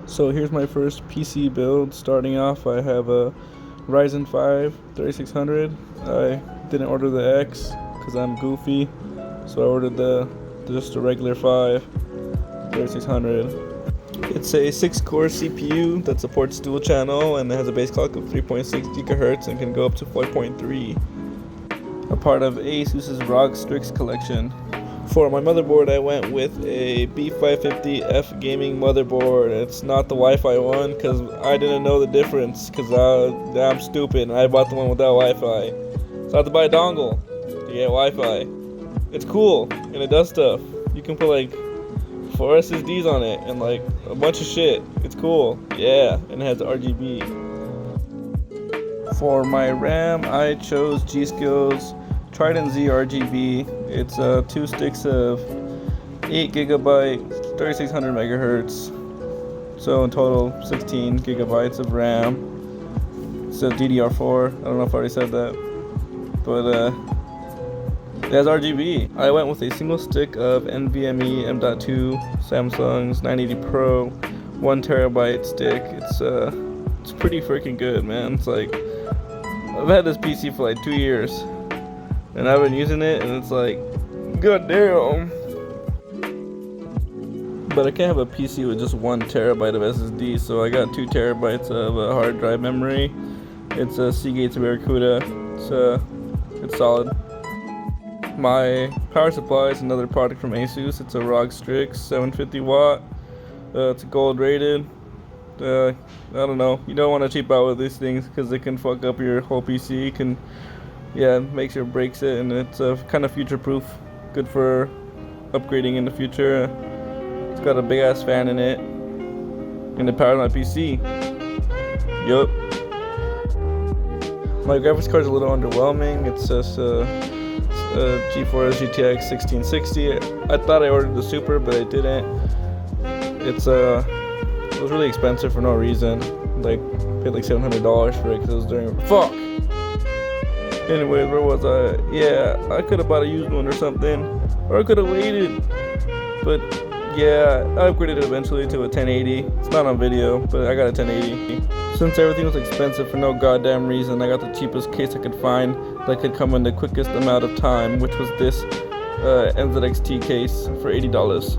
So here's my first PC build. Starting off, I have a Ryzen 5 3600. I didn't order the X because I'm goofy, so I ordered just a regular 5 3600. It's a 6-core CPU that supports dual channel and it has a base clock of 3.6 GHz and can go up to 4.3. A part of ASUS's ROG Strix collection. For my motherboard, I went with a B550F gaming motherboard. It's not the Wi-Fi one because I didn't know the difference because I'm stupid and I bought the one without Wi-Fi. So I have to buy a dongle to get Wi-Fi. It's cool and it does stuff. You can put like 4 SSDs on it and like a bunch of shit. It's cool. Yeah, and it has RGB. For my RAM, I chose G-Skill's Trident Z RGB. It's 2 sticks of 8GB, 3600 megahertz. So in total, 16 gigabytes of RAM. It's a DDR4. I don't know if I already said that, but it has RGB. I went with a single stick of NVMe M.2 Samsung's 980 Pro, 1TB stick. It's pretty freaking good, man. It's like I've had this PC for like 2 years. And I've been using it, and it's like, goddamn. But I can't have a PC with just 1TB of SSD, so I got 2TB of hard drive memory. It's a Seagate's Barracuda. It's solid. My power supply is another product from ASUS. It's a ROG Strix 750 watt. It's gold rated. I don't know. You don't want to cheap out with these things because it can fuck up your whole PC. Yeah, it makes or breaks it, and it's kind of future-proof. Good for upgrading in the future. It's got a big-ass fan in it, and it powers my PC. Yup. My graphics card's a little underwhelming. It's just a GeForce GTX 1660. I thought I ordered the Super, but I didn't. It was really expensive for no reason. Like, paid like $700 for it because it was during... Fuck! Anyways, where was I? Yeah, I could have bought a used one or something. Or I could have waited. But yeah, I upgraded it eventually to a 1080. It's not on video, but I got a 1080. Since everything was expensive for no goddamn reason, I got the cheapest case I could find that could come in the quickest amount of time, which was this NZXT case for $80.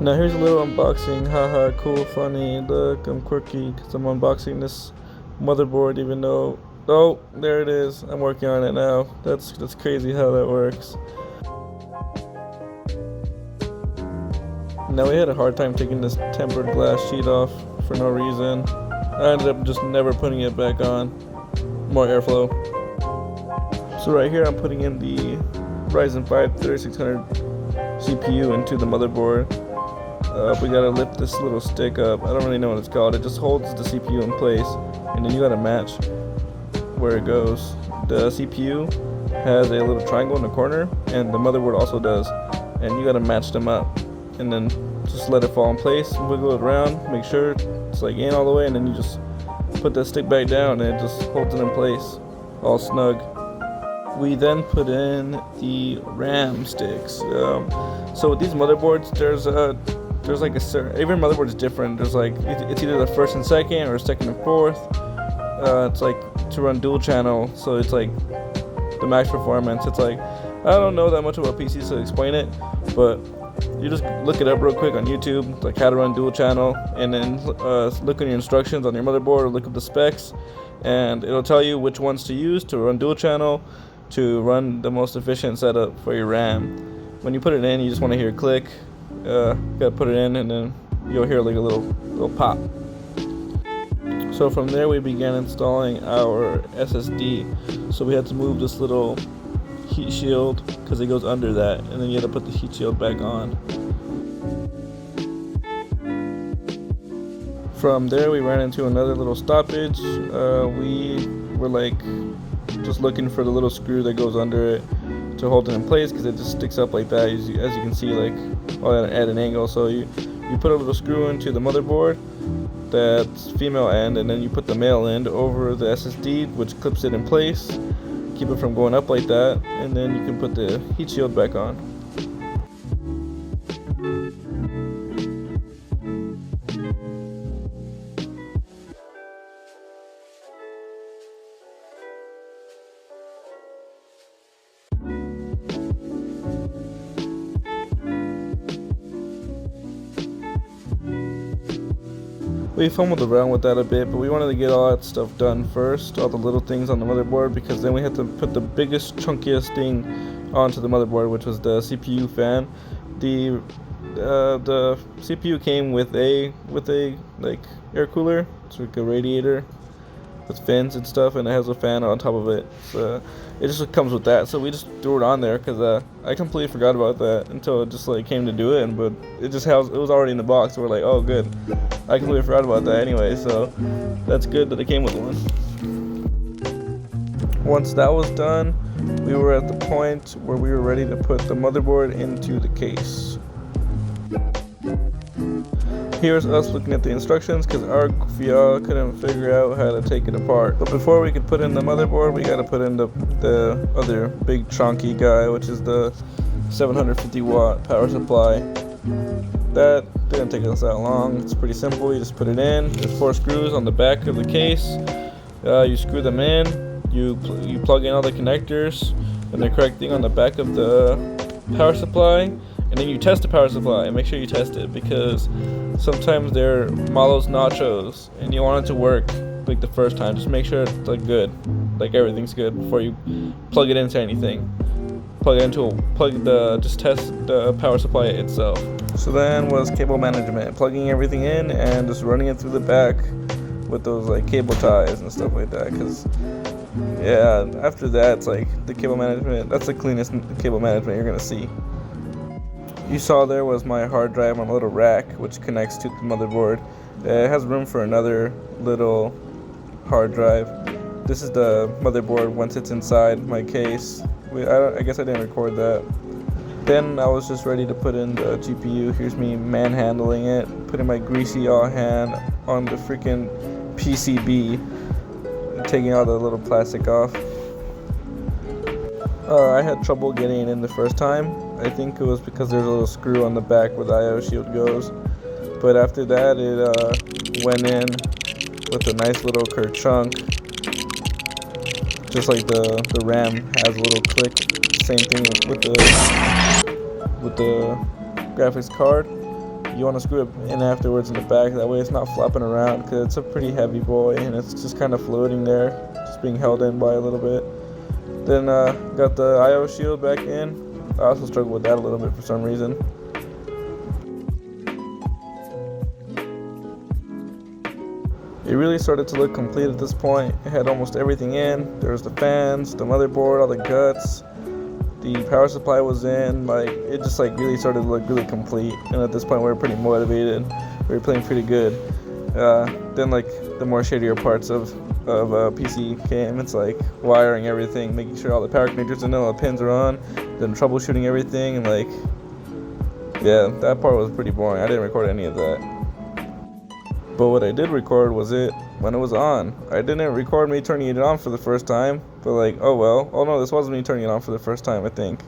Now here's a little unboxing. Haha, cool, funny. Look, I'm quirky because I'm unboxing this motherboard even though... Oh, there it is. I'm working on it now. That's crazy how that works. Now we had a hard time taking this tempered glass sheet off for no reason. I ended up just never putting it back on. More airflow. So right here I'm putting in the Ryzen 5 3600 CPU into the motherboard. We gotta lift this little stick up. I don't really know what it's called. It just holds the CPU in place, and then you gotta match where it goes. The CPU has a little triangle in the corner, and the motherboard also does, and you gotta match them up, and then just let it fall in place, wiggle it around, make sure it's like in all the way, and then you just put that stick back down and it just holds it in place all snug. We then put in the RAM sticks. So with these motherboards, there's like a certain, every motherboard is different. There's like, it's either the first and second or second and fourth. It's like to run dual channel, so it's like the max performance. It's like, I don't know that much about PCs to explain it, but you just look it up real quick on YouTube, like how to run dual channel, and then look on your instructions on your motherboard or look up the specs, and it'll tell you which ones to use to run dual channel to run the most efficient setup for your RAM. When you put it in, you just want to hear a click. You gotta put it in, and then you'll hear like a little pop. So from there we began installing our SSD. So we had to move this little heat shield because it goes under that, and then you had to put the heat shield back on. From there we ran into another little stoppage. We were like just looking for the little screw that goes under it to hold it in place because it just sticks up like that, as you can see, like at an angle. So you put a little screw into the motherboard, that's female end, and then you put the male end over the SSD, which clips it in place, keep it from going up like that, and then you can put the heat shield back on. We fumbled around with that a bit, but we wanted to get all that stuff done first, all the little things on the motherboard, because then we had to put the biggest, chunkiest thing onto the motherboard, which was the CPU fan. The CPU came with a like air cooler. It's like a radiator with fins and stuff, and it has a fan on top of it. So it just comes with that. So we just threw it on there because I completely forgot about that until it just like came to do it. But it was already in the box. So we're like, oh good. I completely forgot about that anyway. So that's good that it came with one. Once that was done, we were at the point where we were ready to put the motherboard into the case. Here's us looking at the instructions because our goofy couldn't figure out how to take it apart. But before we could put in the motherboard, we gotta put in the other big chunky guy, which is the 750 watt power supply. That didn't take us that long. It's pretty simple. You just put it in. There's 4 screws on the back of the case. You screw them in. You plug in all the connectors and the correct thing on the back of the power supply. And then you test the power supply and make sure you test it, because sometimes they're Malos nachos and you want it to work like the first time. Just make sure it's like good, like everything's good before you plug it into anything. Just test the power supply itself. So then was cable management, plugging everything in and just running it through the back with those like cable ties and stuff like that. Cause yeah, after that it's like the cable management. That's the cleanest cable management you're gonna see. You saw there was my hard drive on a little rack which connects to the motherboard. It has room for another little hard drive. This is the motherboard once it's inside my case. I guess I didn't record that. Then I was just ready to put in the GPU. Here's me manhandling it, putting my greasy hand on the freaking PCB, taking all the little plastic off. I had trouble getting it in the first time. I think it was because there's a little screw on the back where the I/O shield goes. But after that, it went in with a nice little kerchunk. Just like the RAM has a little click. Same thing with the graphics card. You want to screw it in afterwards in the back. That way it's not flopping around, because it's a pretty heavy boy and it's just kind of floating there, just being held in by a little bit. Then got the I/O shield back in. I also struggled with that a little bit for some reason. It really started to look complete at this point. It had almost everything in. There was the fans, the motherboard, all the guts. The power supply was in. Like, it just like really started to look really complete. And at this point we were pretty motivated. We were playing pretty good. Then like the more shadier parts of PC came. It's like wiring everything, making sure all the power connectors and all the pins are on, then troubleshooting everything, and like, yeah, that part was pretty boring. I didn't record any of that. But what I did record was it when it was on. I didn't record me turning it on for the first time, but like, oh well. Oh no, this wasn't me turning it on for the first time, I think.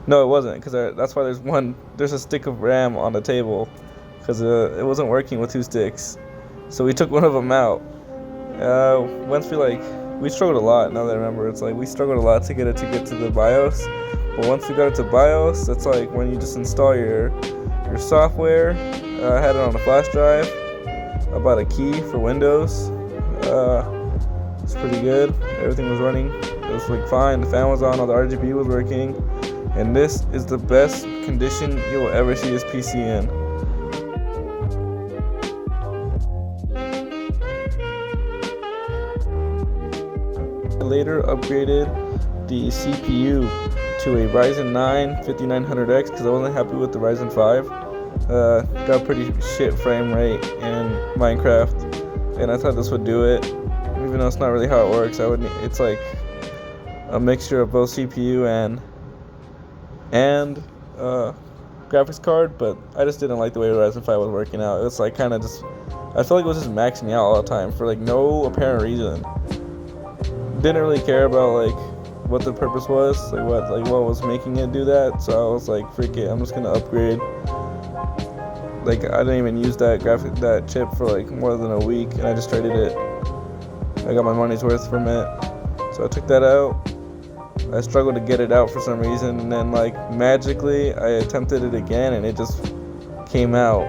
No, it wasn't, because that's why there's a stick of RAM on the table, because it wasn't working with 2 sticks. So we took one of them out. Once we struggled a lot. Now that I remember, it's like we struggled a lot to get to the BIOS. But once we got it to BIOS, that's like when you just install your software. I had it on a flash drive. I bought a key for Windows. It's pretty good. Everything was running. It was like fine. The fan was on. All the RGB was working. And this is the best condition you will ever see this PC in. Later upgraded the CPU to a Ryzen 9 5900X because I wasn't happy with the Ryzen 5. Got pretty shit frame rate in Minecraft, and I thought this would do it, even though it's not really how it works. It's like a mixture of both CPU and graphics card, but I just didn't like the way the Ryzen 5 was working out. It was like kind of just, I felt like it was just maxing out all the time for like no apparent reason. Didn't really care about like what the purpose was, like what was making it do that. So I was like, freak it, I'm just gonna upgrade. Like I didn't even use that chip for like more than a week, and I just traded it. I got my money's worth from it. So I took that out. I struggled to get it out for some reason, and then like magically I attempted it again and it just came out.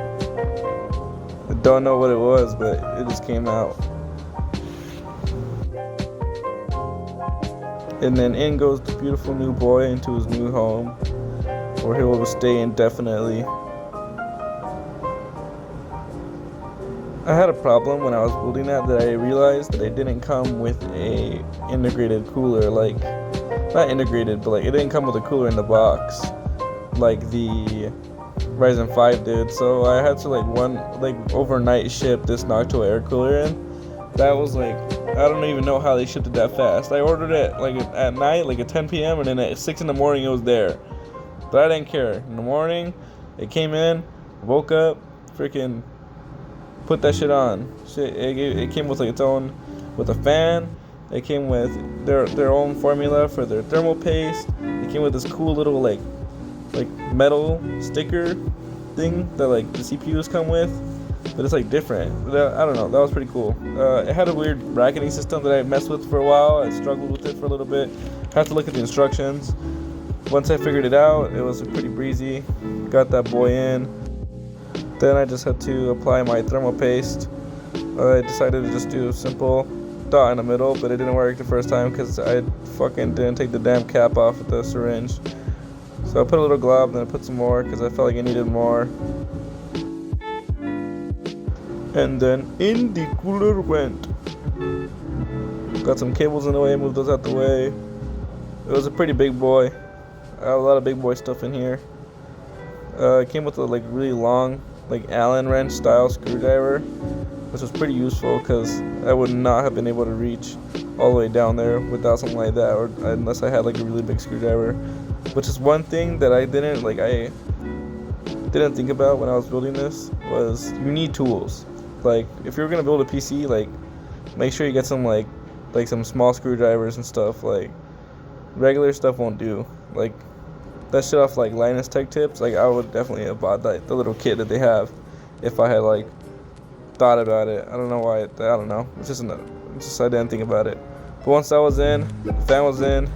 I don't know what it was, but it just came out. And then in goes the beautiful new boy into his new home, where he will stay indefinitely. I had a problem when I was building that I realized that it didn't come with a integrated cooler, like not integrated, but like it didn't come with a cooler in the box like the Ryzen 5 did. So I had to like overnight ship this Noctua air cooler in. That was like, I don't even know how they shipped it that fast. I ordered it like at night, like at 10 p.m. and then at 6 in the morning it was there. But I didn't care. In the morning, it came in, woke up, freaking put that shit on. It came with like its own, with a fan. It came with their own formula for their thermal paste. It came with this cool little like metal sticker thing that like the CPUs come with, but it's like different. I don't know. That was pretty cool. It had a weird bracketing system that I messed with for a while. I struggled with it for a little bit. Had to look at the instructions. Once I figured it out, it was pretty breezy. Got that boy in. Then I just had to apply my thermal paste. I decided to just do a simple dot in the middle, but it didn't work the first time because I fucking didn't take the damn cap off of the syringe. So I put a little glob, then I put some more because I felt like I needed more. And then in the cooler went. Got some cables in the way, moved those out the way. It was a pretty big boy. I have a lot of big boy stuff in here. It came with a like really long like Allen wrench style screwdriver, which was pretty useful because I would not have been able to reach all the way down there without something like that, or unless I had like a really big screwdriver. Which is one thing that I didn't think about when I was building this, was you need tools. Like if you're gonna build a PC, like make sure you get some like some small screwdrivers and stuff. Like regular stuff won't do. Like that shit off like Linus Tech Tips, like I would definitely have bought like the little kit that they have if I had like thought about it. I don't know why. I don't know. It's just I didn't think about it. But once that was in, the fan was in.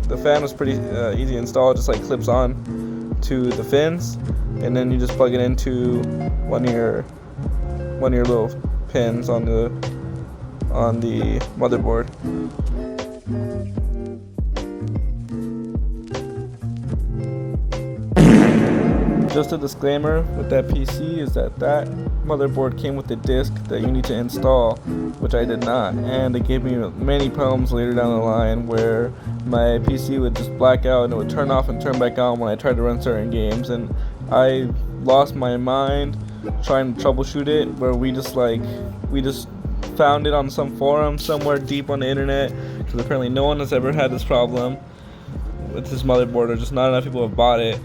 The fan was pretty easy to install. It just like clips on to the fins, and then you just plug it into one of your little pins on the motherboard. Just a disclaimer with that PC is that motherboard came with a disk that you need to install, which I did not, and it gave me many problems later down the line where my PC would just black out and it would turn off and turn back on when I tried to run certain games, and I lost my mind trying to troubleshoot it, where we just found it on some forum somewhere deep on the internet, because apparently no one has ever had this problem with this motherboard, or just not enough people have bought it.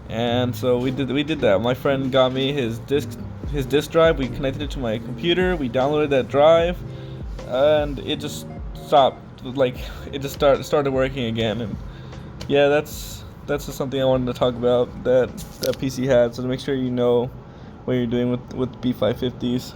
And so we did that. My friend got me his disk drive. We connected it to my computer. We downloaded that drive, and it just stopped. Like it just started working again. And yeah, that's just something I wanted to talk about that PC had. So to make sure you know what you're doing with B550s.